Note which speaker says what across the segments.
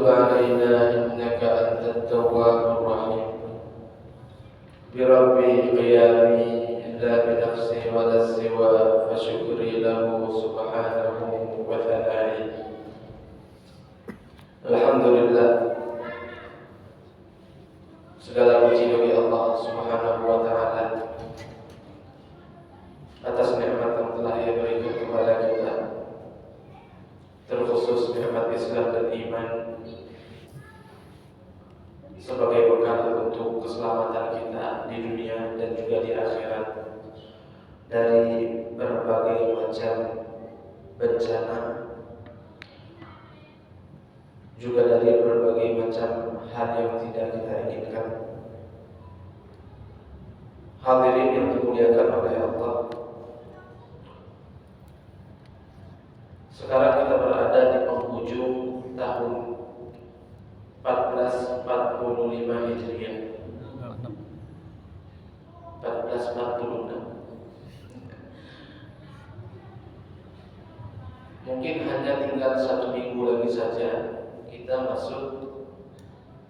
Speaker 1: وتب علينا إنك أنت التواب الرحيم. بربي قيامي لا بنفسي ولا السوى فشكري له سبحانه وثنائي. Alhamdulillah, segala puji bagi Allah Subhanahu wa taala atas nikmat yang telah Ia berikan kepada kita, terkhusus nikmat Islam dan iman sebagai bekal untuk keselamatan kita di dunia dan juga di akhirat dari berbagai macam bencana, juga dari berbagai macam hal yang tidak kita inginkan. Hadirin yang dimuliakan oleh Allah, sekarang kita berada di penghujung tahun 1445 Hijriah. 1446. Mungkin hanya tinggal 1 minggu lagi saja kita masuk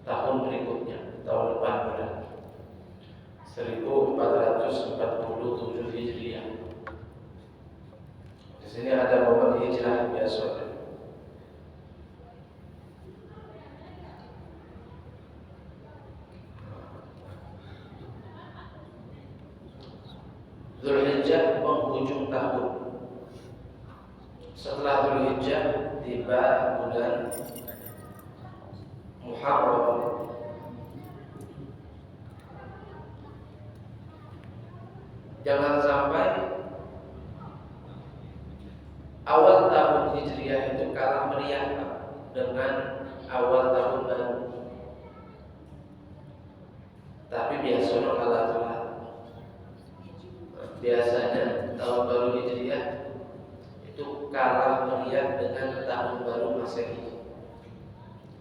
Speaker 1: tahun berikutnya, tahun depan pada 1447 Hijriah. Di sini ada momen hijrah biasa. Dzulhijjah penghujung tahun. Setelah Dzulhijjah tiba bulan Muharram. Jangan sampai awal tahun Hijriah itu kalah meriah dengan awal tahun baru. Tapi biasanya kalah telat. Biasanya tahun baru Hijriah itu kalah meriah dengan tahun baru Masehi.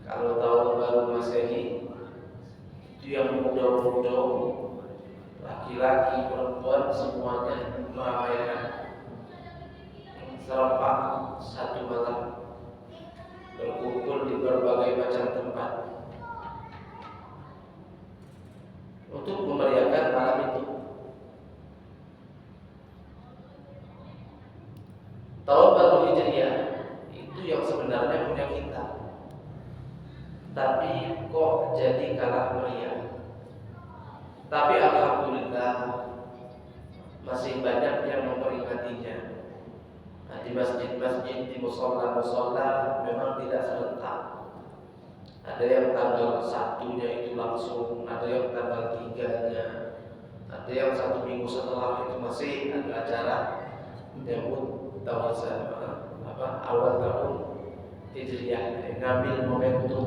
Speaker 1: Kalau tahun baru Masehi itu yang muda-muda, laki-laki, perempuan semuanya meramaikan serempak satu malam, berkumpul di berbagai macam tempat untuk memeriahkan malam itu. Tahun baru Hijriah itu yang sebenarnya punya kita, tapi kok jadi kalah meriah. Tapi alhamdulillah masih banyak yang memperingatinya. Nah, di masjid-masjid, di musola-musola memang tidak serentak. Ada yang tanggal 1-nya itu langsung, ada yang tanggal 3-nya, ada yang 1 minggu setelah itu masih ada acara menyambut tahun awal tahun Hijriah, ngambil momentum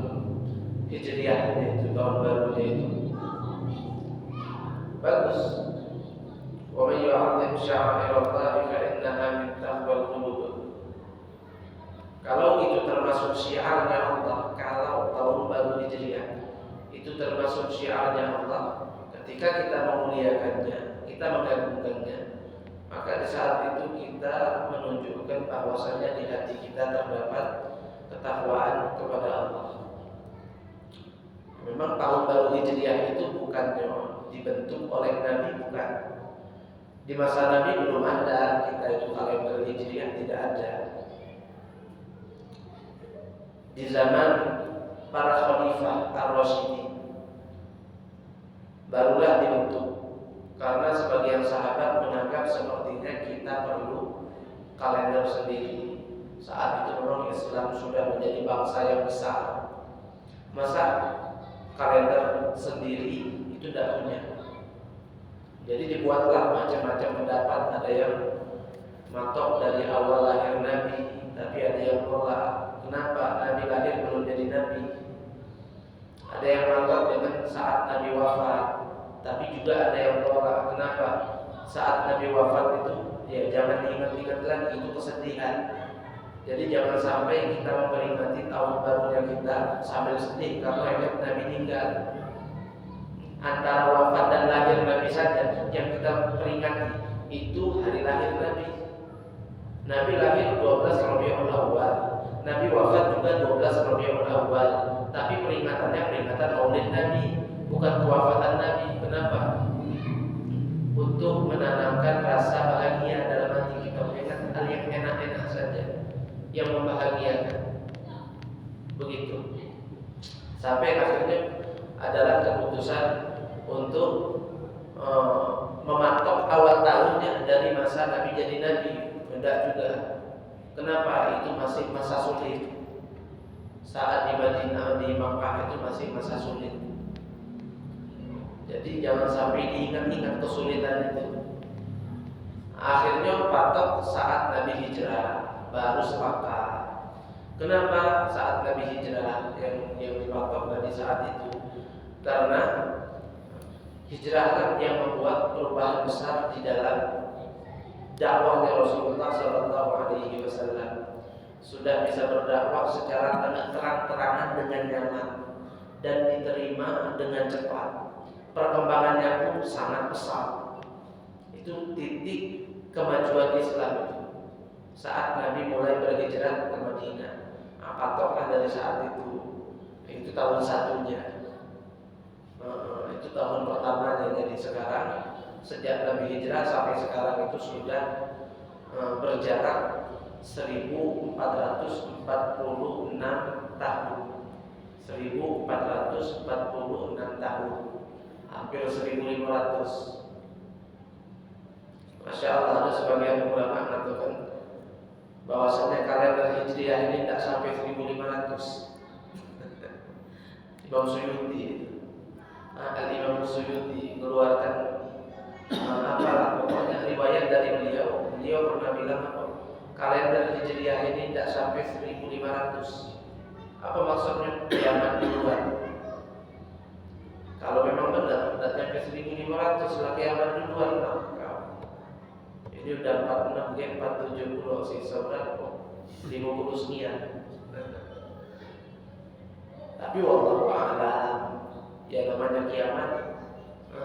Speaker 1: Hijriah itu tahun barunya itu. Bagus. Wa may yu'azzim sya'airallahi fa innaha min taqwal qulub. Kalau itu termasuk syiarnya Allah, kalau tahun baru Hijriah itu termasuk syiarnya Allah, ketika kita memuliakannya, kita mengagungkannya, maka di saat itu kita menunjukkan bahwasanya di hati kita terdapat ketakwaan kepada Allah. Memang tahun baru Hijriah itu bukannya dibentuk oleh Nabi, bukan. Di masa Nabi belum ada kita itu kalender Hijriah, tidak ada. Di zaman para khalifah ar-Rasyidin barulah dibentuk, karena sebagian sahabat menganggap sepertinya kita perlu kalender sendiri. Saat itu memang Islam sudah menjadi bangsa yang besar. Masa kalender sendiri itu tidak punya. Jadi dibuatlah macam-macam pendapat. Ada yang matok dari awal lahir Nabi, tapi ada yang menolak. Kenapa Nabi lahir belum jadi Nabi? Ada yang matok dengan saat Nabi wafat, tapi juga ada yang menolak. Kenapa saat Nabi wafat itu ya jangan diingat-ingat lagi, itu kesedihan. Jadi jangan sampai kita memperingati tahun barunya kita sambil sedih karena ingat Nabi meninggal. Antara wafat dan lahir Nabi saja yang kita peringati itu hari lahir Nabi. Nabi lahir 12 Rabiul Awal, Nabi wafat juga 12 Rabiul Awal. Tapi peringatannya peringatan Maulid Nabi, bukan kewafatan Nabi. Kenapa? Untuk menanamkan rasa bahagia dalam hati kita, mengingat hal yang enak-enak saja yang membahagiakan. Begitu. Sampai akhirnya adalah keputusan untuk mematok awal tahunnya dari masa Nabi jadi Nabi. Hendak juga. Kenapa? Itu masih masa sulit. Saat di Madinah, di Makkah itu masih masa sulit. Jadi jangan sampai diingat-ingat kesulitan itu. Akhirnya patok saat Nabi hijrah, baru sepakat. Kenapa saat Nabi hijrah yang dipatok Nabi saat itu? Karena hijrah yang membuat perubahan besar di dalam dakwahnya Rasulullah Sallallahu Alaihi Wasallam. Sudah bisa berdakwah secara terang-terangan dengan nyaman dan diterima dengan cepat. Perkembangannya pun sangat pesat. Itu titik kemajuan Islam itu. Saat Nabi mulai berhijrah ke Madinah, patoklah dari saat itu tahun satunya. Itu tahun pertamanya. Jadi sekarang sejak Nabi hijrah sampai sekarang itu sudah berjarak 1446 tahun. 1446 tahun. Hampir 1500. Masya Allah, ada sebagian ulama mengatakan bahwasanya kalender Hijriah ini tidak sampai 1500. Imam Suyuti, Al-Imam Suyuti mengeluarkan pokoknya riwayat dari beliau. Beliau pernah bilang kalender Hijriah ini tidak sampai 1500. Apa maksudnya? Kiamat duluan. Kalau memang benar tidak sampai 1500 lah kiamat duluan. Ini udah 46, 470, sisa berapa? 50 sekian. Tapi wallahu a'lam, ya namanya kiamat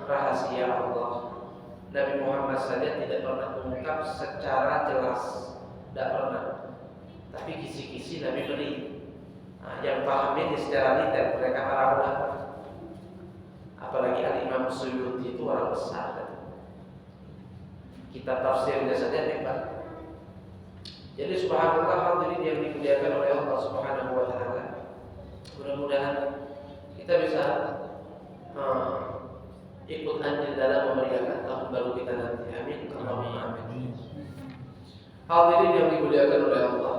Speaker 1: rahasia Allah. Nabi Muhammad saja tidak pernah mengungkap secara jelas, tidak pernah. Tapi kisi-kisi Nabi beri. Yang paham ini secara detail mereka para ulama. Apalagi Al-Imam Suyuti itu orang besar. Kitab tafsirnya saja hebat. Jadi subhanallah, hadirin yang dimuliakan oleh Allah Subhanahu wa taala. Mudah-mudahan kita bisa ikut andil dalam memeriahkan tahun baru kita nanti. Amin. Allahumma amin. Hadirin yang dimuliakan oleh Allah.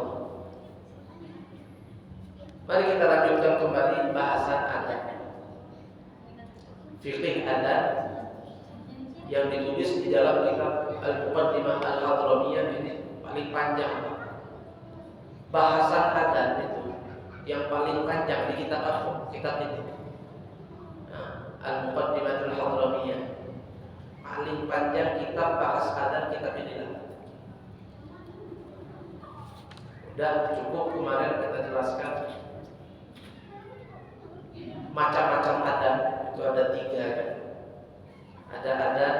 Speaker 1: Mari kita lanjutkan kembali bahasan adat. Fikih adat yang ditulis di dalam kitab Al-Muqaddimah Al-Hadramiyah ini paling panjang. Bahasan adat itu yang paling panjang di kitab apa? Kitab itu. Al-Muqaddimah Al-Hadramiyah. Paling panjang kitab bahas adat kitab inilah. Dan cukup kemarin kita jelaskan macam-macam adat itu ada 3 kan. Ada adat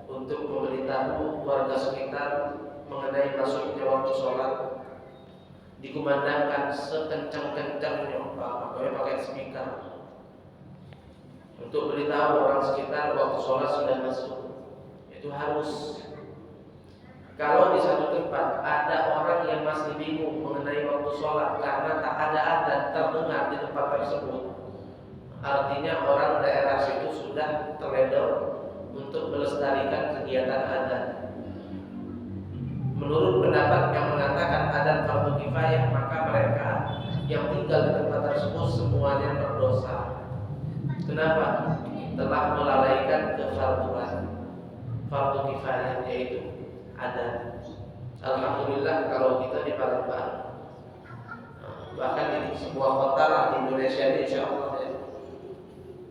Speaker 1: untuk memberitahu warga sekitar mengenai masuknya waktu sholat, dikumandangkan sekencang-kencangnya, makanya pakai speaker untuk beritahu orang sekitar waktu sholat sudah masuk. Itu harus. Kalau di satu tempat ada orang yang masih bingung mengenai waktu sholat karena tak ada adzan terdengar di tempat tersebut, artinya orang daerah situ sudah terledor untuk melestarikan kegiatan adzan. Menurut pendapat yang mengatakan adzan fardu kifayah, maka mereka yang tinggal di tempat tersebut semuanya berdosa. Kenapa? Telah melalaikan kefarduan fardu kifayah, yaitu adzan. Alhamdulillah kalau kita di Palembang, bahkan di sebuah kota lah di Indonesia ini, insya Allah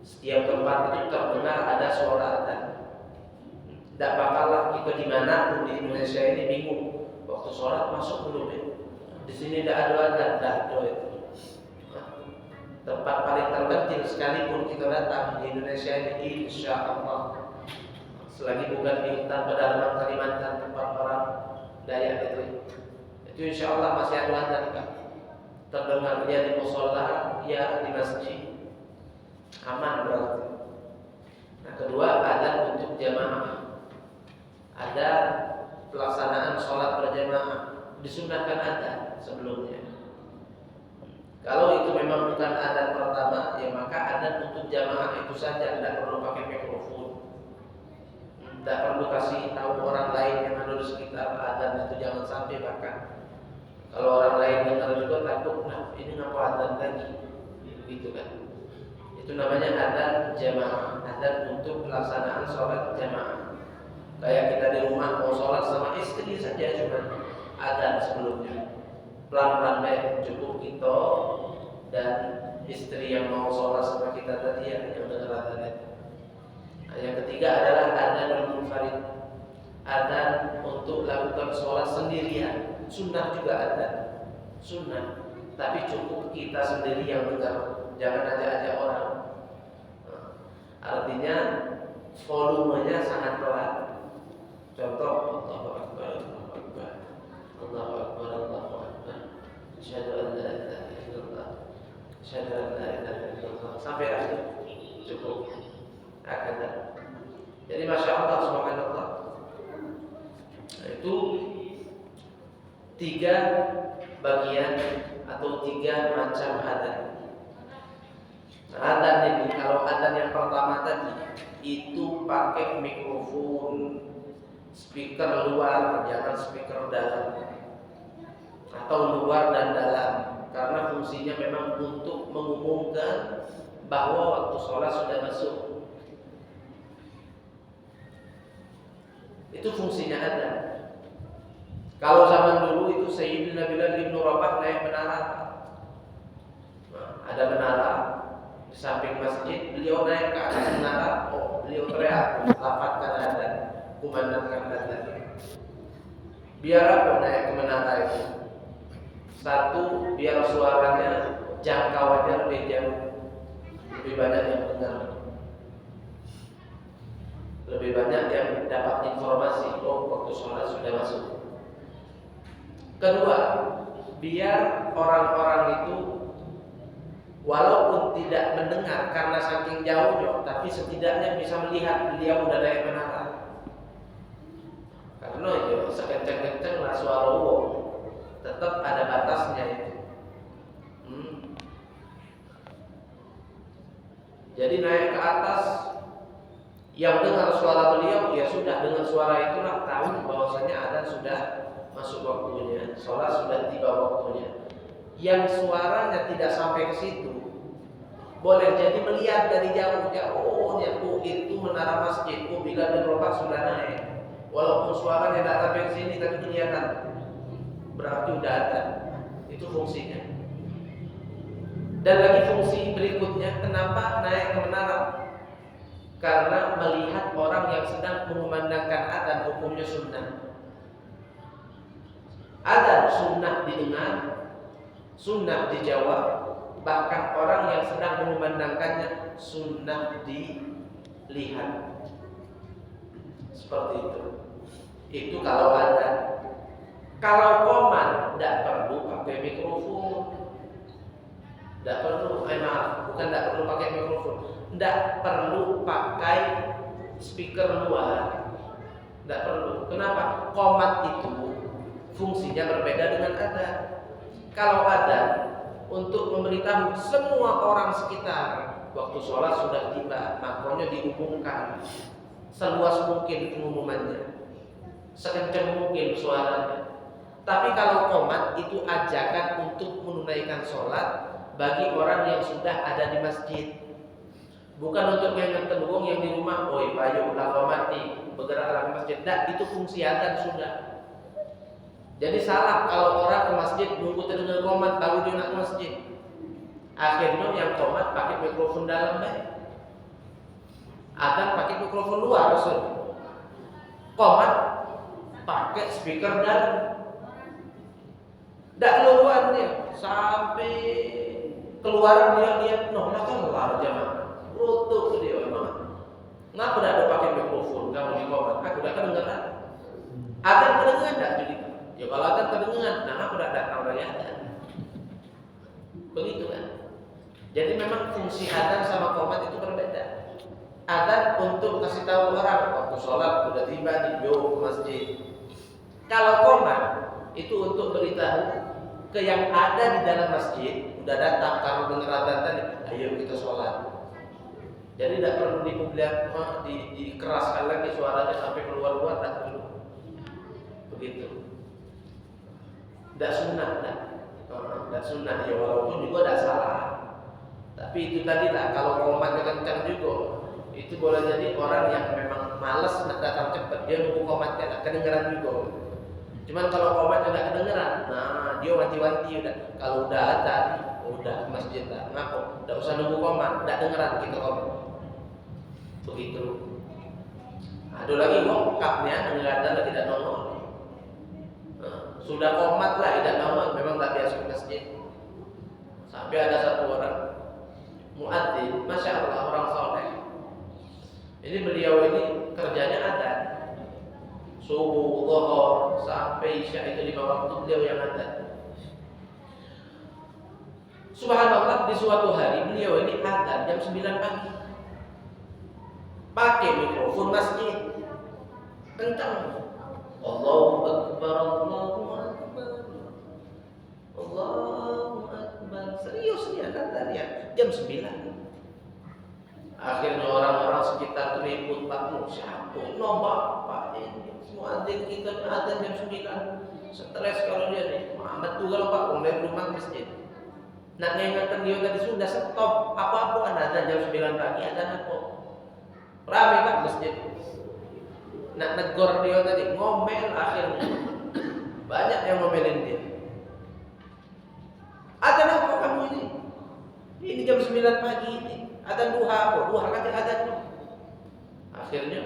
Speaker 1: setiap tempat itu terdengar ada suara adzan. Tidak bakallah kita dimanapun di Indonesia ini bingung waktu sholat masuk belum ya? Di sini tidak ada adzan, tidak ada itu. Tempat paling terpencil sekalipun kita datang di Indonesia ini, insya Allah, selagi bukan di hutan pedalaman Kalimantan tempat orang Dayak itu insya Allah masih ada adzan kan? Terdengarnya di musola ya di masjid, aman berarti. Nah, kedua adzan untuk jamaah. Ada pelaksanaan sholat berjamaah, disunnahkan adzan sebelumnya. Kalau itu memang bukan adzan pertama, ya maka adzan untuk jamaah itu saja, tidak perlu pakai mikrofon. Tidak perlu kasih tahu orang lain yang ada di sekitar adzan itu, jangan sampai bahkan kalau orang lain dengar juga takut, nah ini ngapa adzan lagi, gitu kan? Itu namanya adzan jamaah, adzan untuk pelaksanaan sholat jamaah. Kayak kita di rumah mau sholat sama istri saja cuma adzan sebelumnya. Pelan-pelan baik, cukup kita dan istri yang mau sholat sama kita tadi yang dengar adzan. Nah, yang ketiga adalah adzan munfarid, adzan untuk lakukan sholat sendirian. Sunnah juga adzan, sunnah, tapi cukup kita sendiri yang dengar, jangan ajak-ajak orang. Nah, artinya volumenya sangat pelan. Contoh, Allahu Akbar, Allahu Akbar, Allahu Akbar, Allahu Akbar, asyhadu an la ilaha illallah, asyhadu an la ilaha illallah, sampai akhir cukup. Akan. Jadi masya Allah, subhanallah. Nah, itu 3 bagian atau 3 macam adzan. Nah, adzan ini kalau adzan yang pertama tadi itu pakai mikrofon, speaker luar, jangan speaker dalam, atau luar dan dalam, karena fungsinya memang untuk mengumumkan bahwa waktu sholat sudah masuk. Itu fungsinya adzan. Kalau zaman dulu itu Sayyidina Bilal bin Rabah naik menara. Nah, ada menara di samping masjid, beliau naik ke atas menara, beliau teriak, lafazkan adzan, kumandangkan adzan. Biar apa naik ke menara itu? Satu, biar suaranya jangkauannya lebih jauh, lebih banyak yang dengar, lebih banyak yang dapat informasi. Waktu sholat sudah masuk. Kedua, biar orang-orang itu walaupun tidak mendengar karena saking jauhnya, tapi setidaknya bisa melihat beliau udah naik menara. Karena itu sekencang-kencang lah suara wong, tetap ada batasnya itu. Jadi naik ke atas, yang dengar suara beliau ya sudah, dengan suara itulah tahu bahwasanya adzan sudah masuk waktunya, sholat sudah tiba waktunya. Yang suaranya tidak sampai ke situ, boleh jadi melihat dari jauh-jauhnya, itu menara masjid, Bilal bin Rabah sudah naik. Walaupun suaranya tidak sampai ke sini, tapi kelihatan, berarti udah ada. Itu fungsinya. Dan lagi fungsi berikutnya, kenapa naik ke menara? Karena melihat orang yang sedang mengumandangkan adzan, hukumnya sunnah. Adzan sunnah didengar, sunnah dijawab, bahkan orang yang sedang mengumandangkannya sunnah dilihat. Seperti itu. Itu kalau adzan. Kalau qomat tidak perlu pakai mikrofon. Tidak perlu, bukan tidak perlu pakai mikrofon, tidak perlu pakai speaker luar, tidak perlu. Kenapa? Qomat itu fungsinya berbeda dengan adzan. Kalau adzan untuk memberitahu semua orang sekitar waktu sholat sudah tiba, makanya diumumkan seluas mungkin pengumumannya, sekencang mungkin suaranya. Tapi kalau qomat itu ajakan untuk menunaikan sholat bagi orang yang sudah ada di masjid, bukan untuk yang tergolong yang di rumah. Payo udah qomat nih, bergeraklah ke masjid. Nah, itu fungsi adzan sudah. Jadi salah kalau orang ke masjid nunggu terdengar qomat baru dia nak ke masjid. Akhirnya yang qomat pakai mikrofon dalam baik, adzan pakai mikrofon luar, maksud qomat pakai speaker dalam. Tidak keluar dia sampai keluaran dia lihat, nah kan keluar jamaah, rutuk dia memang. Kenapa tidak ada pakai mikrofon? Kamu di qomat, aku tidak kedengaran. Adzan kedengaran tidak jadi? Ya kalau adzan kedengaran, nah aku tidak datang dari adzan. Begitu kan? Jadi memang fungsi adzan sama qomat itu berbeda. Adzan untuk kasih tahu orang waktu sholat udah tiba di ke masjid. Kalau qomat itu untuk beritahu ke yang ada di dalam masjid, udah datang kalau dengar adzan tadi, ayo kita sholat. Jadi tidak perlu dikeraskan lagi suaranya sampai keluar-luar, tak perlu. Begitu. Tidak sunnah, tidak sunnah ya, walaupun juga tidak salah. Tapi itu tadi lah, kalau qomatnya kencang juga, itu boleh jadi orang yang memang malas nak datang cepat, dia nunggu qomatnya tak kedengeran juga. Cuman kalau qomatnya nggak kedengeran, nah dia wanti-wanti udah. Kalau udah adzan, udah ke masjid lah, ngaku, tidak usah nunggu qomat, tidak dengeran kita qomat. Begitu. Ada lagi wongkapnya dengar adzan tidak nongol. Sudah qomat lah tidak nongol, memang tak biasa ke masjid. Sampai ada satu orang muadzin, masya Allah, orang soleh. Ini beliau ini kerjanya adzan. Subuh, zuhur, sampai isya itu 5 waktu beliau yang adzan. Subhanallah, di suatu hari beliau ini adzan jam 9 pagi. Pakai mikrofon masjid. Kencang. Allahu Akbar, Allahu Akbar, Allahu Akbar. Serius nih adzan ya, jam 9. Akhirnya orang-orang sekitar itu ribut, Pak, siapa? Nombak, Pak, ini muadzin kita adzan jam 9. Stres kalau dia nih. Muhammad tuh kalau Pak, dari rumah ke masjid. Nak ngingatkan dia tadi sudah stop. Apa-apa adzan jam 9 pagi, adzan apa? Rame Pak masjid. Nak negor dia tadi, ngomel akhirnya. Banyak yang ngomelin dia. Adzan apa kamu ini? Ini jam 9 pagi ini. Adzan duha apa? Duha kan adzan. Akhirnya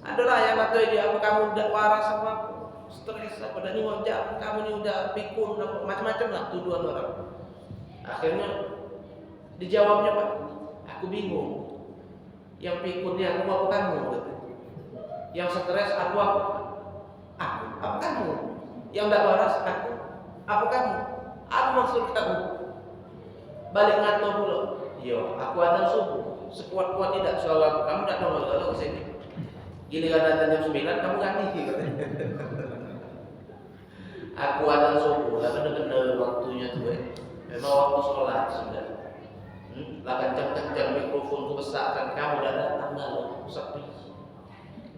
Speaker 1: adalah yang kata dia, apa kamu udah waras sama aku? Stres apa dan ini ngojak, kamu ini udah pikun macam-macam lah tuduhan orang. Akhirnya dijawabnya, Pak, aku bingung. Yang pikunnya aku apa kamu? Yang stres aku apa? Aku apa kamu? Yang tidak waras aku apa kamu? Apa maksud kamu? Balik ngato dulu. Yo, aku adzan subuh. Sekuat-kuat tidak soal aku. Kamu tidak nongol kalau ke sini. Giliran adzan jam 9 kamu ganti. Aku adzan subuh, tapi benar waktunya tuh. Memang waktu sholat sudah. Lah kencang-kencang mikrofonku besarkan, kamu udah datang lalu sepi.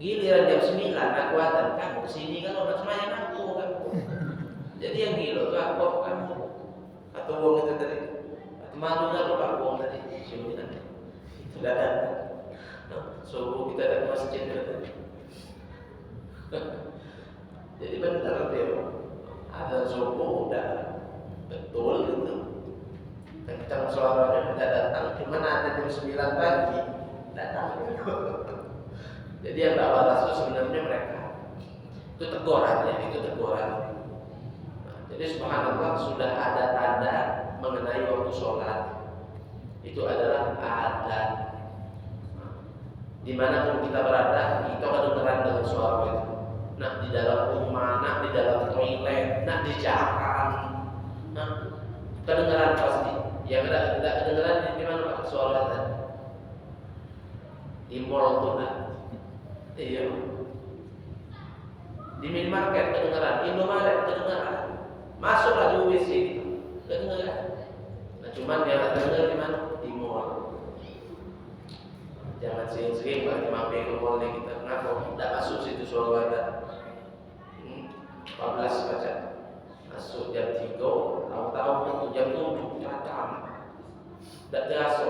Speaker 1: Giliran jam 9 aku adzan, kamu kesini kan udah semuanya aku kan. Jadi yang gila tuh aku kamu atau uang itu tadi. Malu nggak lupa uang tadi? Sini nanti. Itu dah datang. Subuh kita ada masjid tadi. Jadi benar dia. Ada subuh udah betul gitu. Kencang suaranya tidak datang. Cuma ada jam 9 pagi datang. Jadi yang tak waras itu sebenarnya mereka. Itu teguran ya, itu teguran. Jadi subhanallah sudah ada tanda mengenai waktu sholat. Itu adalah adzan. Dimanapun kita berada, kita kedengeran dengan suara itu. Nah di dalam rumah, nah di dalam toilet, nah di jalan, nah kedengeran pasti. Yang tidak kedengeran di mana Pak suara adzan? Di mall tuh nah. Iya. Di minimarket kedengeran, Indomaret kedengeran. Masuk lagi WC gitu. Kedengeran. Nah cuman yang kedengeran di mana? Di mall. Jangan sering-sering bagi mampir ke mall kita. Kenapa? Tidak masuk situ suara adzan. 14 baca. Masuk jam 3, tahu-tahu jam 7 datang. Tak terasa.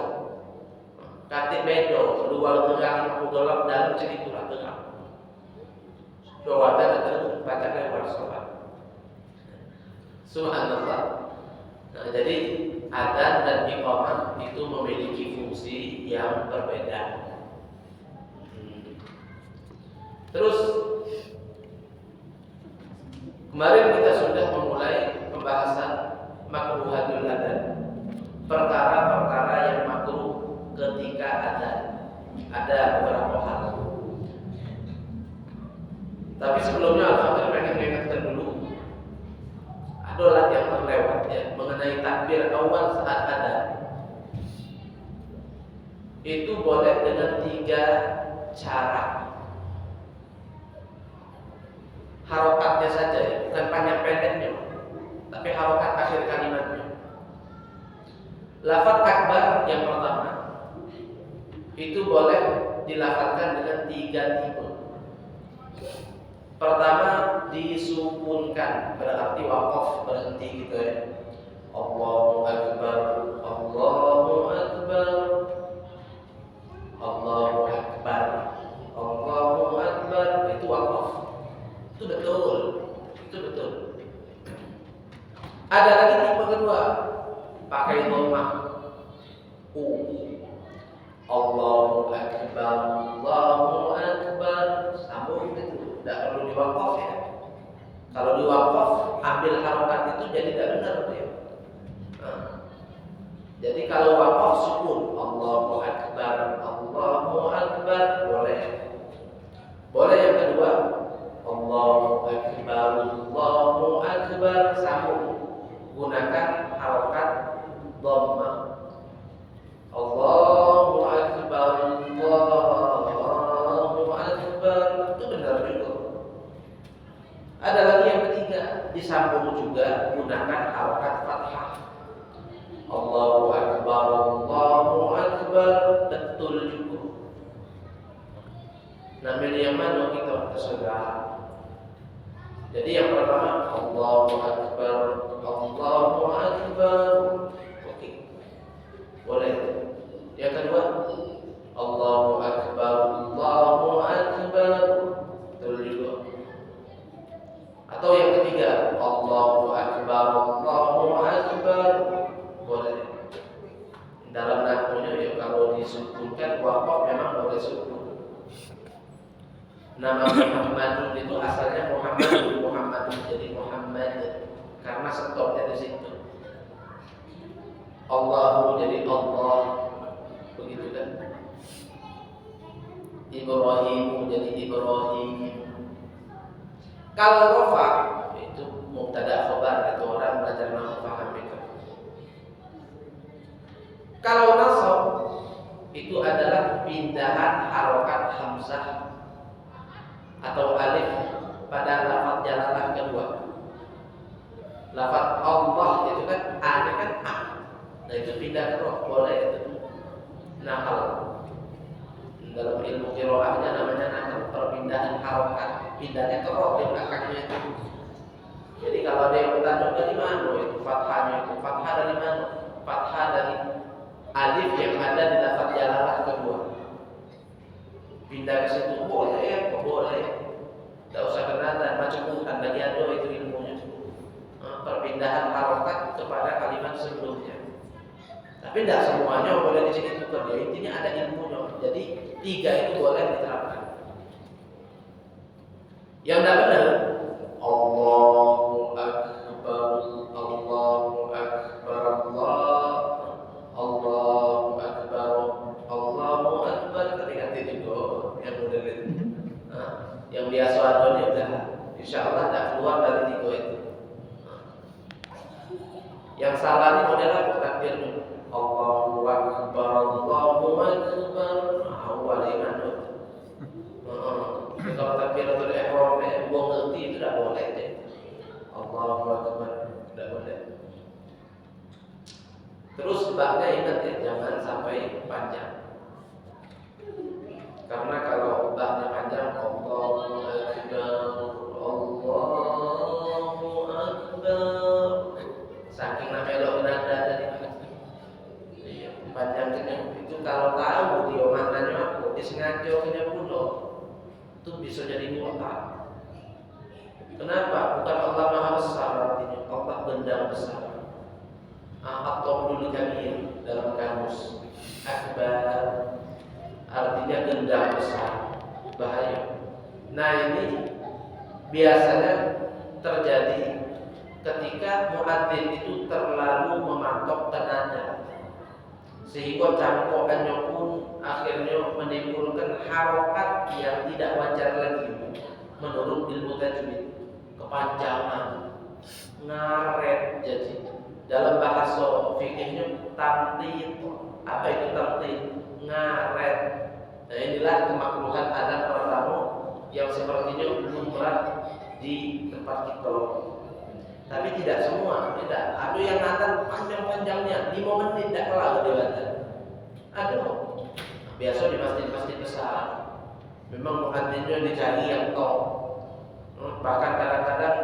Speaker 1: Katik bedo, luar terang, aku gelap dalam cerita terang. Doa dan baca lewat sholat. Subhanallah. Nah, jadi adzan dan iqamah itu memiliki fungsi yang berbeda. Terus kemarin kita sudah memulai pembahasan makruhatul adzan. Perkara-perkara yang makruh ketika adzan. Ada beberapa hal. Tapi sebelumnya Al-Fatihah pengen mengingatkan dulu. Adalah yang terlewat ya mengenai takbir awal saat adzan. itu boleh dengan 3 cara. Harokatnya saja ya, bukan panjang pendeknya, tapi harokat akhir kalimatnya. Lafaz akbar yang pertama itu boleh dilafazkan dengan 3 tipe. Pertama, disukunkan, berarti waqaf, berhenti gitu ya. Allahu akbar, Allahu akbar, Allahu akbar, Allahu akbar, itu waqaf. Itu betul. Itu betul. Ada lagi tipe kedua, pakai dhammah u. Allahu akbar, Allahu akbar, sambung itu. Tidak perlu diwakaf ya. Kalau diwakaf, ambil harokat itu jadi tidak benar ya. Jadi kalau wakaf sukun, Allahu akbar, Allahu akbar, boleh. Boleh yang kedua, Allahu akbar, Allahu akbar, sambung. Gunakan harokat dhammah. Allahu akbar, Allahu akbar, itu benar juga. Ada lagi yang ketiga, disambung juga gunakan harokat fathah. Allahu akbar, Allahu akbar, betul juga. Nah, milih yang mana kita terserah. Jadi yang pertama, Allahu akbar, Allahu akbar, oke, boleh. Yang kedua, Allahu akbar, Allahu akbar, betul juga. Atau yang ketiga, Allahu akbar, Allahu akbar, boleh. Dalam nahwunya ya, kalau disukunkan waqaf memang boleh sukun. Nama Muhammadun itu asalnya Muhammadun jadi Muhammad karena stopnya di situ. Allahu jadi Allah, begitu kan? Ibrahim jadi Ibrahim. Kalau rafa itu mubtada khabar, itu orang belajar nahwu paham itu. Kalau nasab itu adalah pindahan harokat hamzah atau alif pada lafaz jalalah kedua. Lafaz Allah itu kan A-nya kan A. Nah itu pindah ke roh, boleh itu. Nakal. Dalam ilmu qiraahnya namanya nakal, perpindahan harokat, pindahnya ke roh di belakangnya itu. Jadi kalau ada yang bertanya dari mana itu fathahnya, itu fathah dari mana? Fathah dari alif yang ada di lafaz jalalah kedua. Pindah ke situ boleh, boleh. Tidak usah kenal macam-macam lagi ada itu ilmunya. Perpindahan harokat kepada kalimat sebelumnya. Tapi tidak semuanya boleh di sini tukar. Ya, intinya ada ilmunya. Jadi 3 itu boleh diterapkan. Yang tidak benar, Allahu akbar, Allahu akbar, Allahu akbar, Allahu akbar, ketika itu yang model itu. Yang biasa adonnya udah insyaallah tidak keluar dari 3 itu. Yang salah ini modelnya takbirnya Allahu akbar, Allahu akbar, awal iman. Kalau takbiratul ihram buang ngerti itu tidak boleh deh. Allahu akbar tidak boleh. Terus sebabnya ingat ya, jangan sampai panjang. Karena kalau bahnya panjang, Allahu akbar, Allahu akbar, saking melok nada tadi. Iya, panjangnya itu kalau tahu dia maknanya apa, disengaja pulau, itu bisa jadi murtad. Kenapa? Bukan Allah Maha Besar artinya, Allah benda besar. Atau dulu kabir dalam kamus. Akbar artinya gendam besar, bahaya. Nah ini biasanya terjadi ketika muadzin itu terlalu mematok nada, sehingga cangkokannya pun akhirnya menimbulkan harokat yang tidak wajar lagi menurut ilmu tajwid, kepanjangan, ngaret. Jadi dalam bahasa fikihnya tartib, apa itu tartib? ngaret. Nah, inilah kemakruhan adzan pertama yang sepertinya lumrah di tempat kita. Tapi tidak semua, tidak. Ada yang adzan panjang-panjangnya 5 menit tidak kelar dia adzan. Ada. Biasa di masjid-masjid besar. Memang muadzinnya dicari yang top. Bahkan kadang-kadang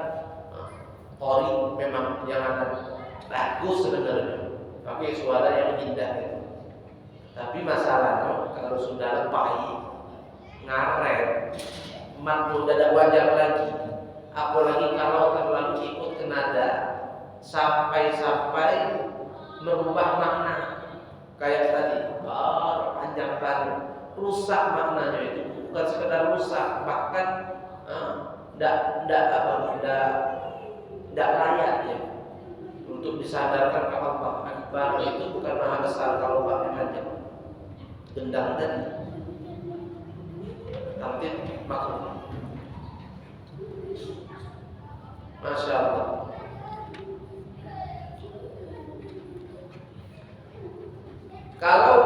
Speaker 1: qori memang yang ada bagus sebenarnya, pakai suara yang indah gitu. Tapi masalahnya kalau sudah lepai, ngaret, mat udah ada wajar lagi. Apalagi kalau terlalu ikut ke nada sampai merubah makna. Kayak tadi, panjang tadi, rusak maknanya itu. Bukan sekedar rusak, bahkan tidak layak ya untuk disadarkan ke Allah Akbar. Itu bukan maha besar kalau baknya panjang. Gendang tadi tartib makruh. Masya Allah. Kalau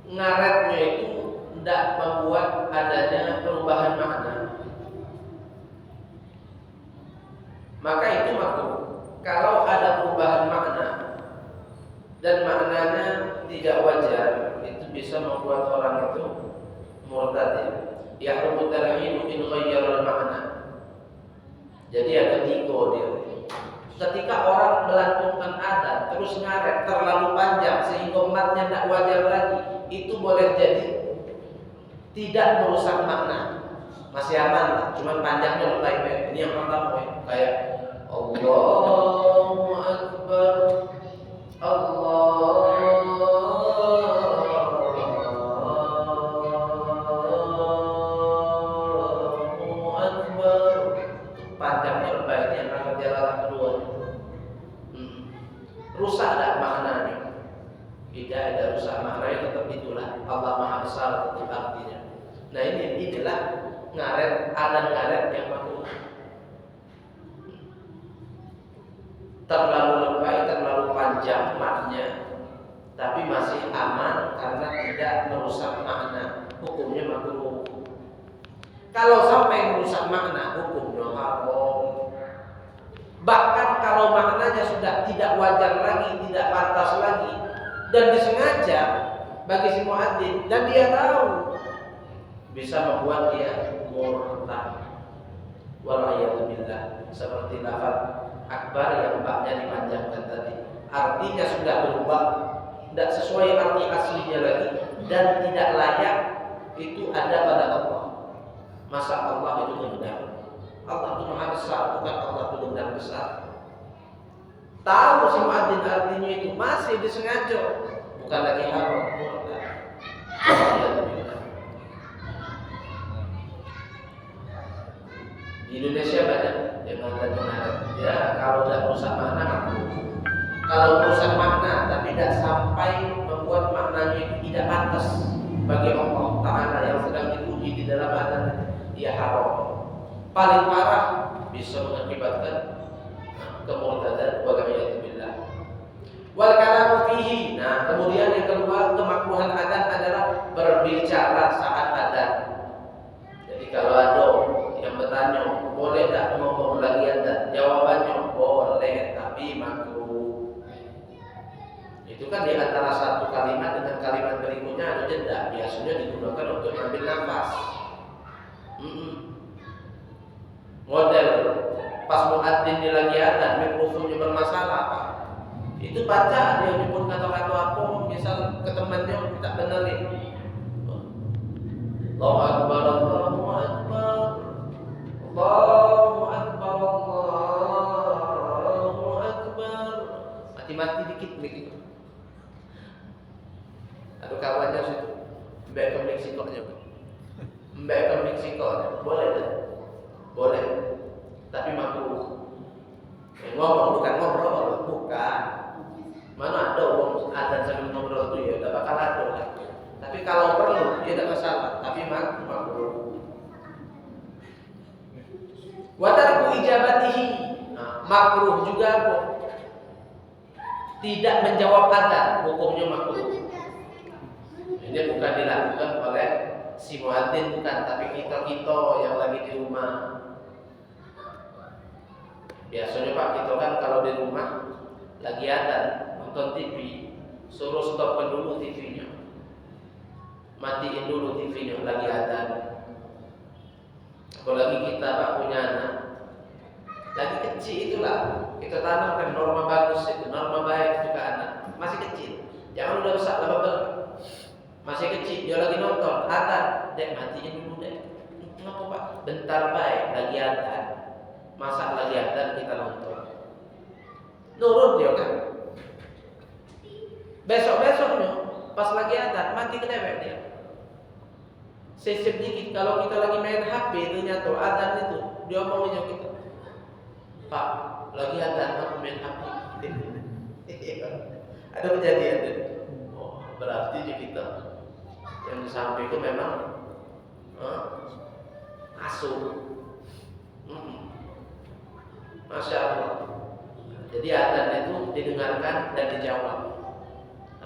Speaker 1: ngaretnya itu tidak membuat adanya perubahan makna, maka itu makruh. Kalau ada perubahan makna dan maknanya tidak wajar, itu bisa membuat orang itu murtad. Yahrumu tarhimu in ghayyara al-makna. Jadi ada tiga dia. Ketika orang melantunkan adzan terus ngaret terlalu panjang sehingga matnya tidak wajar lagi, itu boleh jadi tidak merusak makna, masih aman lah, cuman panjangnya lebih baik. Ini yang pertama kayak Allahu Akbar, Allahu Akbar, panjangnya lebih baik. Yang akan jalan kedua rusak tak maknanya? Tidak ada rusak maknanya, tetap itulah Allah Maha Besar tetap artinya. Nah inilah ngaret, adzan ngaret yang makruh. Terlalu lebay, terlalu panjang maknanya, tapi masih aman karena tidak merusak makna, hukumnya makruh. Kalau sampai merusak makna, hukumnya haram. Bahkan kalau maknanya sudah tidak wajar lagi, tidak pantas lagi, dan disengaja bagi si muadzin dan dia tahu, bisa membuat dia murtad. Wal'iyadzubillah. Seperti lafaz akbar yang baknya dipanjangkan tadi, artinya sudah berubah, tidak sesuai arti aslinya lagi dan tidak layak. Itu ada pada Allah. Masa Allah itu gendang? Allah itu Maha Besar, bukan Allah itu gendang besar. Tahu si muadzin artinya itu, masih disengaja, bukan lagi haram, murtad. Di Indonesia banyak yang mengatakan ya kalau tidak merusak makna makruh. Kalau merusak makna tapi tidak sampai membuat maknanya itu tidak pantas bagi Allah Ta'ala yang sedang dipuji di dalam adzan, ya haram. Paling parah bisa mengakibatkan kemurtadan wal'iyadzubillah. Wal kalamu fihi. Nah, kemudian yang kedua, kemakruhan adzan adalah berbicara saat adzan. Jadi kalau ada yang bertanya, boleh tak ngomong lagi adzan? Jawabannya boleh, tapi makruh. Itu kan di antara satu kalimat dengan kalimat berikutnya ada jeda. Biasanya digunakan untuk ambil nafas. Model pas muadzin di lagi adzan, mikrofonnya bermasalah, Pak. Itu baca dia nyebut kata-kata apa, misal ke temannya minta benerin. Allahu Akbar, Allahu Akbar, Allahu Akbar, Allahu Akbar. Mati-mati dikit begitu. Aduh kawannya situ, mbak ke Meksikonya, mbak ke Meksikonya, boleh tak? Boleh, tapi makruh. Ngomong bukan ngobrol, bukan. Mana ada orang adzan sambil ngobrol itu ya, tidak bakal ada. Tapi kalau perlu, dia tidak masalah. Tapi makruh. Watarku ijabatihi, makruh juga kok. Tidak menjawab adzan, hukumnya makruh. Biasanya Pak kita kan kalau di rumah lagi ada nonton TV, suruh stopkan dulu TV-nya, matiin dulu TV-nya lagi ada. Apalagi kita Pak punya anak lagi kecil, itulah kita tanamkan norma bagus itu, norma baik itu ke anak. Masih kecil, jangan udah besar lebar. Masih kecil, dia lagi nonton, ada, dek matiin dulu dek. Kenapa Pak? Bentar baik, lagi ada. Masa lagi ada kita nonton. Nurut dia kan. Besok-besoknya pas lagi ada mati kedewek dia. Sesep dikit kalau kita lagi main HP ternyata adzan itu dia omongin kita. Pak, lagi adzan aku main HP. Ada kejadian itu. Oh, berarti kita yang di samping itu memang asuh. Masya Allah. Jadi adzan itu didengarkan dan dijawab.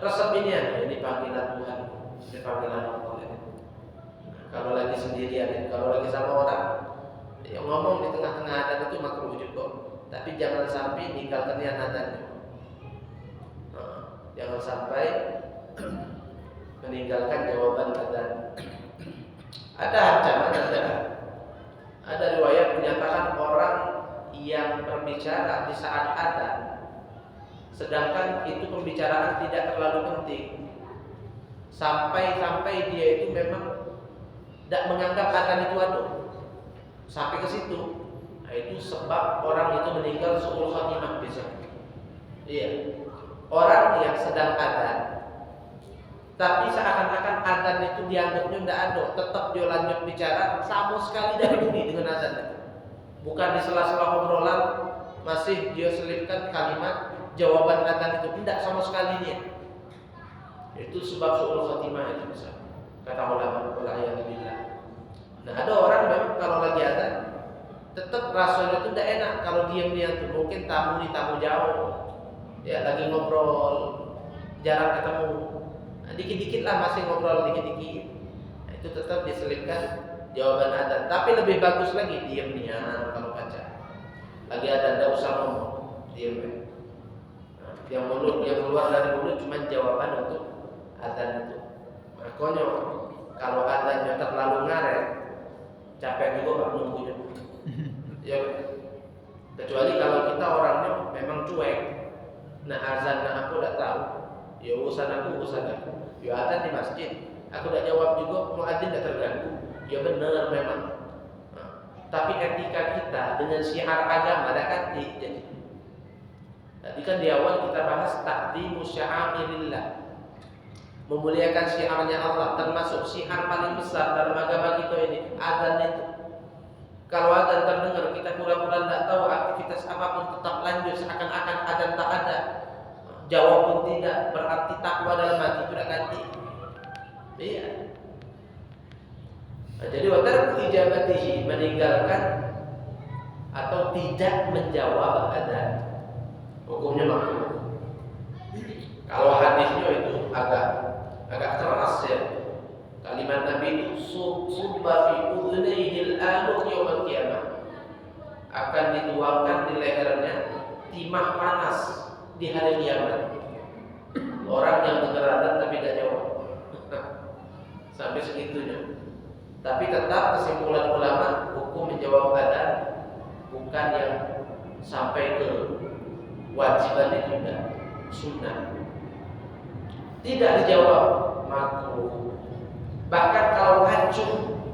Speaker 1: Resep ini panggilan Tuhan, ini panggilan Allah. Kalau lagi sendirian, kalau lagi sama orang, yang ngomong di tengah-tengah adzan itu makruh juga. Tapi jangan sampai meninggalkan niat adzannya. Jangan sampai meninggalkan jawaban adzan. Ada ancaman, ada riwayat menyatakan orang yang berbicara di saat adzan, sedangkan itu pembicaraan tidak terlalu penting, sampai dia itu memang tidak menganggap adzan itu ada, sampai ke situ. Nah, itu sebab orang itu meninggal su'ul khatimah bisa. Iya, orang yang sedang adzan, tapi seakan-akan adzan itu dianggapnya tidak ada, tetap dia lanjut bicara sama sekali tidak peduli dengan adzan itu. Bukan di sela-sela obrolan masih dia selipkan kalimat jawaban adzan itu, tidak sama sekali dia. Itu sebab su'ul khatimah itu bisa. Kata ulama billah. Nah, ada orang memang kalau lagi adzan tetap rasanya itu tidak enak kalau diam-diam tuh. Mungkin tamu jauh, ya lagi ngobrol, jarang ketemu. Nah, dikit-dikit lah masih ngobrol dikit-dikit. Nah, itu tetap diselipkan jawaban adzan. Tapi lebih bagus lagi diam-diam kalau baca. Lagi adzan tidak usah ngomong, diam. Nah, yang keluar dari mulut cuma jawaban untuk adzan itu. Makanya kalau adzannya terlalu ngaret, capek juga Pak nunggunya. Ya, kecuali kalau kita orangnya memang cuek. Nah, azan aku tidak tahu. Ya urusan aku. Ya adzan di masjid, aku tidak jawab juga, muadzin tidak terganggu. Ya benar memang. Nah, tapi etika kita dengan syiar agama ada ganti. Jadi, tadi kan di awal kita bahas ta'dhimu sya'airillah, memuliakan syiarnya Allah, termasuk syiar paling besar dalam agama kita ini adzan itu. Kalau adzan terdengar kita pura-pura tidak tahu, aktivitas apapun tetap lanjut seakan-akan adzan tak ada. Jawab pun tidak, berarti takwa dalam hati itu tidak ganti. Iya. Nah, jadi watarku ijabatihi, meninggalkan atau tidak menjawab adzan, hukumnya makruh. Kalau hadisnya itu agak keras ya. Kalimat Nabi itu subba fi udhunayhi al-aluq yaumil qiyamah, akan dituangkan di lehernya timah panas di hari kiamat. Orang yang dengar adzan tapi tidak jawab. Sampai segitunya. Tapi tetap kesimpulan ulama, hukum menjawab adzan bukan yang sampai ke wajiban itu, tidak, sunnah. Tidak dijawab makruh. Bahkan kalau hancur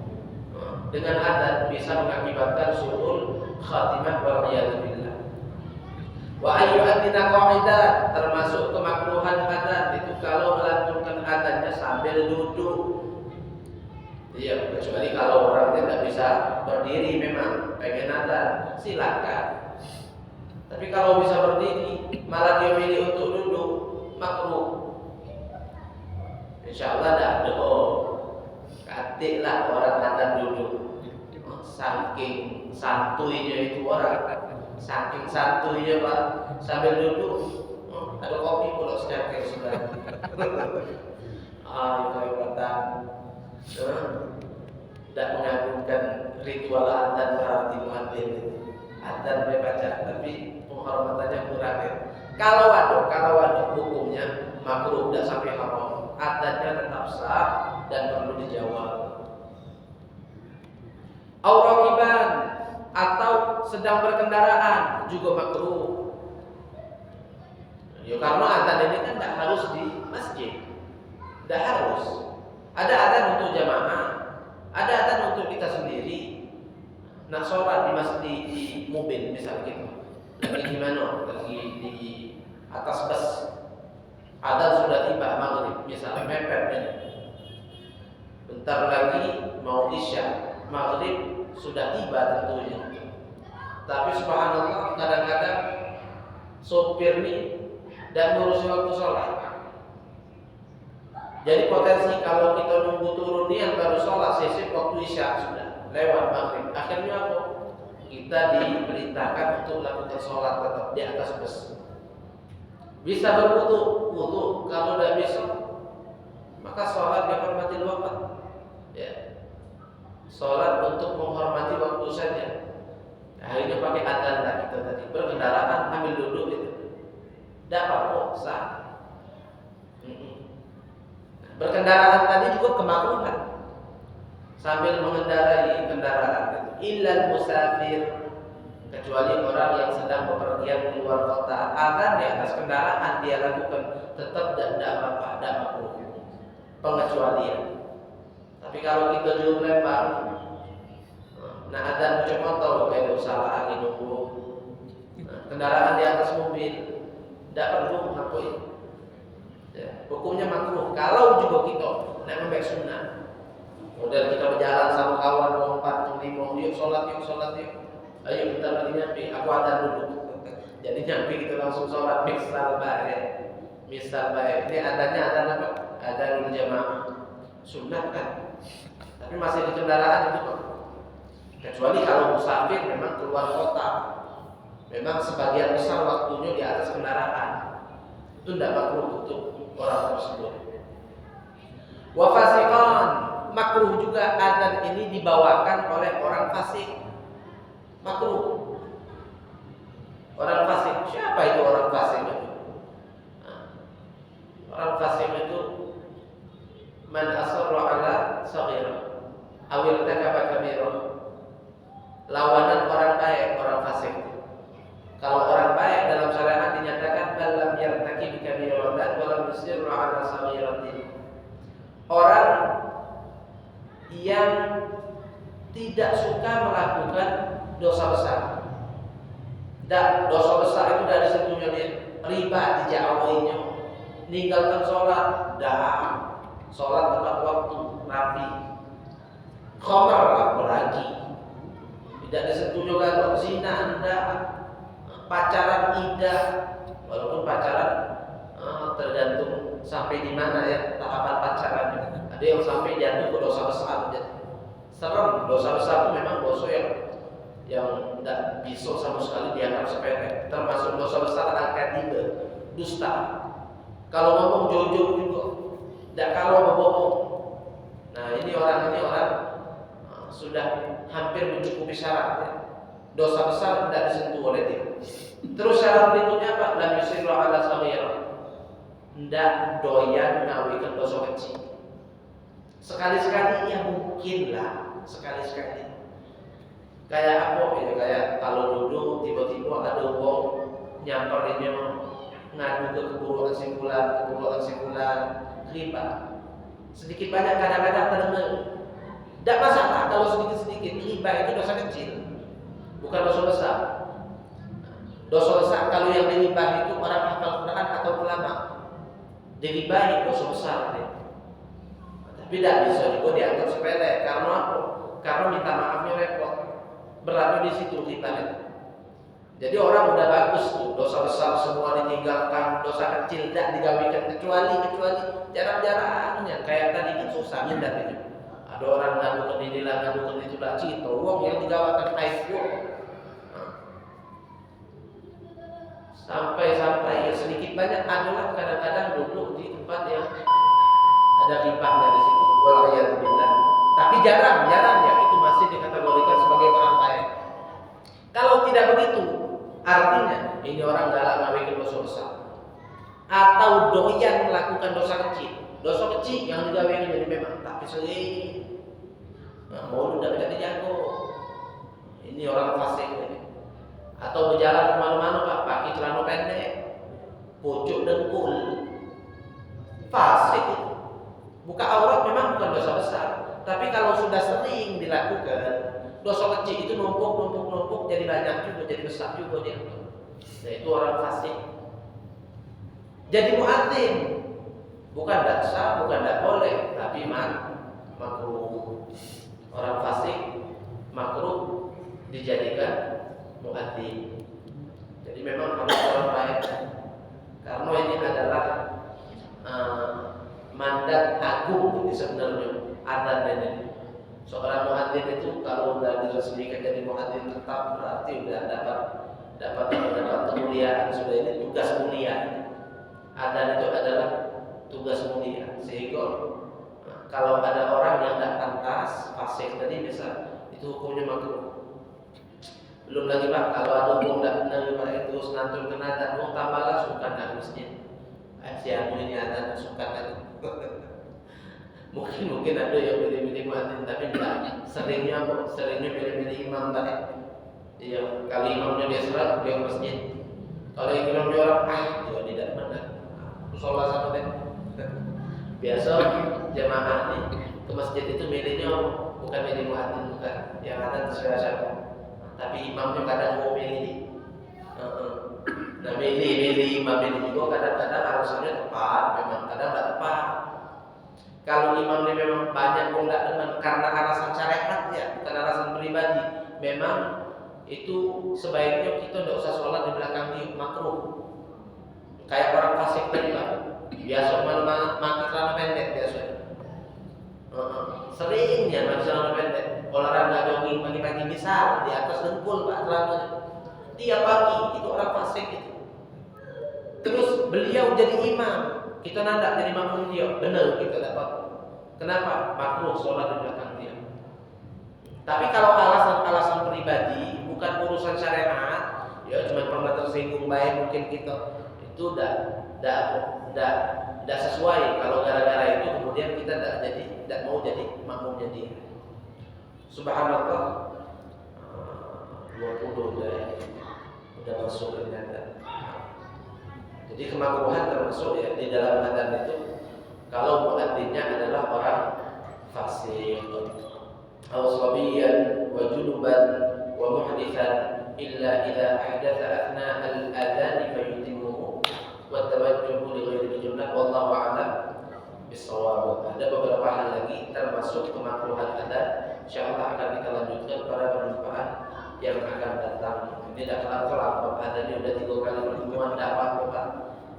Speaker 1: dengan adzan bisa mengakibatkan su'ul khatimah wal iyad billah. Wa ayyuhaddina qa'idah, termasuk kemakruhan adzan itu kalau melantunkan adzannya sambil duduk. Iya, kecuali kalau orangnya tidak bisa berdiri, memang pengen adzan, silakan. Tapi kalau bisa berdiri, malah dia milih untuk duduk, makruh. Insyaallah tidak ada. Katiklah orang adzan duduk. Saking santuinya itu orang, saking santuinya Pak, sambil duduk ada kopi pula secangkir sudah. Itu hebatnya. Tidak mengagungkan ritual adzan berarti muadzin. adzan baca, tapi penghormatannya kurang ya. Kalau ada hukumnya makruh, tidak sampai haram. Adzannya tetap sah dan perlu dijawab. Aurakiban atau sedang berkendaraan juga makruh. Ya karena adzan ini kan tidak harus di masjid, tidak harus. Ada adzan untuk jamaah, ada adzan untuk kita sendiri. Nak sholat di masjid di mobil misalnya gitu, lagi di mana? Lagi di atas bus, adzan sudah tiba maghrib misalnya mepet ini. Bentar lagi mau isya, maghrib sudah tiba tentunya. Tapi subhanallah kadang-kadang sopir nih dan ngurusin waktu sholat. Jadi potensi kalau kita nunggu turun niat baru sholat sisip waktu isya sudah lewat maghrib. Akhirnya apa? Kita diperintahkan untuk melakukan sholat tetap di atas bus. Bisa berwudu, kalau tidak bisa maka sholat dihormati waktu. Ya. Sholat untuk menghormati waktu saja. Akhirnya pakai adzan lah kita tadi. Berkendaraan ambil duduk itu. Dapat kok sah. Berkendaraan tadi juga kemakruhan. Sambil mengendarai kendaraan itu. Illal musafir, kecuali orang yang sedang bepergian keluar kota, adzan di atas kendaraan dia lakukan tetap tidak apa-apa, tidak makruh. Pengecualian. Tapi kalau kita juga lempar, nah adzan cuma tahu kayak usaha lagi nunggu. Kendaraan di atas mobil tidak perlu ngapain. Ya, hukumnya makruh. Kalau juga kita nak membek sunnah. Model kita berjalan sama kawan 4, 5, yuk sholat yuk. Ayo kita lagi nyampe, aku adzan dulu. Jadi nyampe kita langsung sholat misal baik. Ini adanya adzan apa? Adzan jamaah. Sunnah kan. Tapi masih di kendaraan itu Pak. Kecuali kalau musafir memang keluar kota. Memang sebagian besar waktunya di atas kendaraan. Itu tidak makruh untuk orang tersebut. Wa fasiqan, makruh juga adzan ini dibawakan oleh orang fasik. Makruh. Orang fasik, siapa itu orang fasik itu? Orang fasik itu man asarra ala saghira awil takaba kabira. Lawanan orang baik, orang fasik. Kalau orang baik dalam syariat dinyatakan dalam yartaki kabiratan wa lam yusirra ala saghiratin. Orang yang tidak suka melakukan dosa besar. Dan dosa besar itu dari sentuhnya dia riba dijauhinya. Ninggalkan sholat, sholat tepat waktu, rapi. Khamar apalagi. Tidak disentuh juga zina Anda. Pacaran indah, walaupun pacaran tergantung sampai di mana ya tahapan pacarannya. Ada yang sampai jatuh ke dosa besar. Serem, dosa besar itu memang dosa yang tidak bisa sama sekali dianggap sepele. Termasuk dosa besar al-kadhib, dusta. Kalau ngomong jujur juga, tidak kalau ngomong. Nah ini orang sudah hampir mencukupi syaratnya. Dosa besar tidak disentuh oleh dia. Terus syarat berikutnya apa? Lam yusirra ala saghira. Tidak doyan ngawikan dosa kecil. Sekali-sekali ya mungkin lah, sekali-sekali. Kayak apa ya? Kayak kalau duduk tiba-tiba ada wong nyamperinnya ngadu ke keburukan simpulan, riba. Sedikit banyak kadang-kadang terdengar. Tidak masalah kalau sedikit-sedikit. Riba itu dosa kecil, bukan dosa besar. Dosa besar kalau yang diribah itu orang hafal Quran atau ulama. Diribahi dosa besar ya. Tapi tidak bisa juga dianggap sepele. Karena apa? Karena minta maafnya repot. Beratnya di situ kita. Jadi orang udah bagus tuh, dosa besar semua ditinggalkan, dosa kecil tidak digawikan kecuali jarang-jarangnya. Kayak tadi kan susah hindarnya. Ada orang ngadukan inilah, ngadukan itulah, cito wong yang digawakan aibyo. Sampai ya sedikit banyak adalah kadang-kadang duduk di tempat yang ada ribahnya di situ. Waliyadzubillah. Tapi jarang ya itu masih dikategorikan sebagai orang baik. Kalau tidak begitu doyan melakukan dosa kecil. Dosa kecil yang digawekan jadi memang tapi sering. Nah, mau udah jadi jago. Ini orang fasik ini. Atau berjalan kemana-mana Pak pakai celana pendek, pucuk dengkul, fasik itu. Buka aurat memang bukan dosa besar, tapi kalau sudah sering dilakukan, dosa kecil itu numpuk jadi banyak juga, jadi besar juga dia. Nah itu orang fasik. Jadi muadzin bukan tidak sah, bukan tidak boleh, tapi makruh. Orang fasik makruh dijadikan muadzin. Jadi memang harus orang baik. Karena ini adalah mandat agung sebenarnya adzan ini. Seorang muadzin itu kalau sudah diresmikan jadi muadzin tetap berarti sudah dapat kemuliaan, sudah ini tugas mulia. Adzan itu adalah tugas mulia. Sehingga kalau ada orang yang tidak pantas fasik tadi bisa itu hukumnya makruh. Belum lagi Pak, kalau ada hukum tidak benar Pak itu senantun kena dan mau tambahlah sukan dari masjid. Si anu ini ada sukan lagi. Mungkin ada yang pilih-pilih muadzin tapi tidak seringnya pilih-pilih imam tadi. Iya, kali imamnya dia serat dia masjid. Kalau imamnya orang dia tidak benar. Sholat sama deh. Biasa jamaah nih ke masjid itu milihnya bukan milih muadzin bukan, yang ada siapa. Tapi imamnya kadang mau milih. Nah milih imam ini juga kadang-kadang alasannya tepat, memang kadang tidak tepat. Kalau imam ini memang banyak orang tidak demen karena alasan syariat ya, bukan alasan pribadi. Memang itu sebaiknya kita tidak usah sholat di belakang dia, makruh. Kayak orang fasik tadi Pak, biasa mana mati celana pendek biasa. Seringnya mati celana pendek. Olahraga jogging pagi-pagi misal di atas dengkul Pak celananya. Tiap pagi itu orang fasik itu. Terus beliau jadi imam, kita nandak jadi makmum dia, benar kita dapat. Kenapa? Makruh sholat di belakang dia. Tapi kalau alasan pribadi, bukan urusan syariat, ya cuma pernah tersinggung baik mungkin kita itu tidak sesuai. Kalau gara-gara itu kemudian kita tidak mau jadi makmumnya dia. Subhanallah 20 udah masuk ke adzan. Jadi kemakruhan termasuk ya di dalam adzan itu kalau muadzinnya adalah orang fasik, aw sabiyan wa junuban wa muhditsan illa idza ahdatsa athna al-adzan fayutimmuhu wa tawajjuhu li ghairi junnah wallahu a'lam bissawab. Ada beberapa hal lagi termasuk kemakruhan adzan. Insyaallah akan kita lanjutkan pada perjumpaan yang akan datang. Ini tidak kelar-kelar adzan ini sudah 3 kali pertemuan dapat Bapak.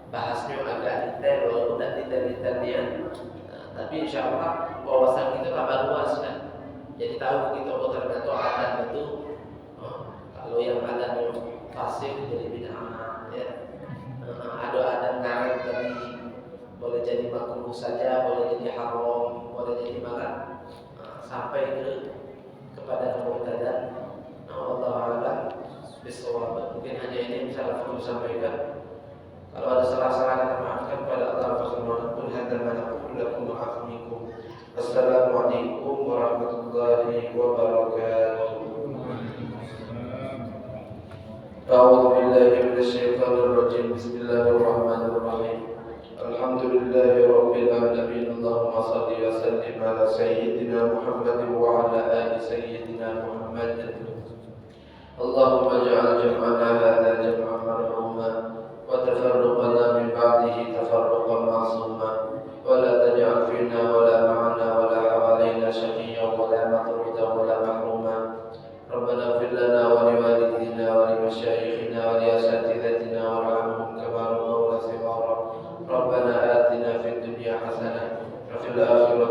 Speaker 1: Bahasnya agak detail walaupun tidak detail-detailnya. Tapi insyaallah wawasan kita tambah luas kan. Jadi tahu kita ternyata adzan itu kalau yang adzan fasik jadi bid'ah ya. Ada adzan karet tadi boleh jadi makruh saja, boleh jadi haram, boleh jadi malah sampai kepada kemu'tadan. Allah a'lam bissawab. Mungkin hanya ini bisa aku sampaikan. Kalau ada salah-salah kita maafkan pada Allah Subhanahu wa ta'ala. Assalamualaikum warahmatullahi wabarakatuh. A'udzu billahi minasyaitonir rajim. Bismillahirrahmanirrahim. Alhamdulillahi rabbil alamin. Allahumma shalli wa sallim ala sayyidina Muhammad wa ala ali sayyidina Muhammad. Allahumma ij'al jam'ana hadha jam'an marhuma wa tafarruqana min ba'dihi tafarruqan ma'suma wa la taj'al fina wa la ma'ana wa la hawalaina shaqiyyan wa la matrudan wa la mahruma. Rabbana ighfir lana wa li walidina wa li masyayikhina wa li asatidatina warhamhum kama rabbawna shighara. Rabbana atina fid dunya hasanah wa fil akhirati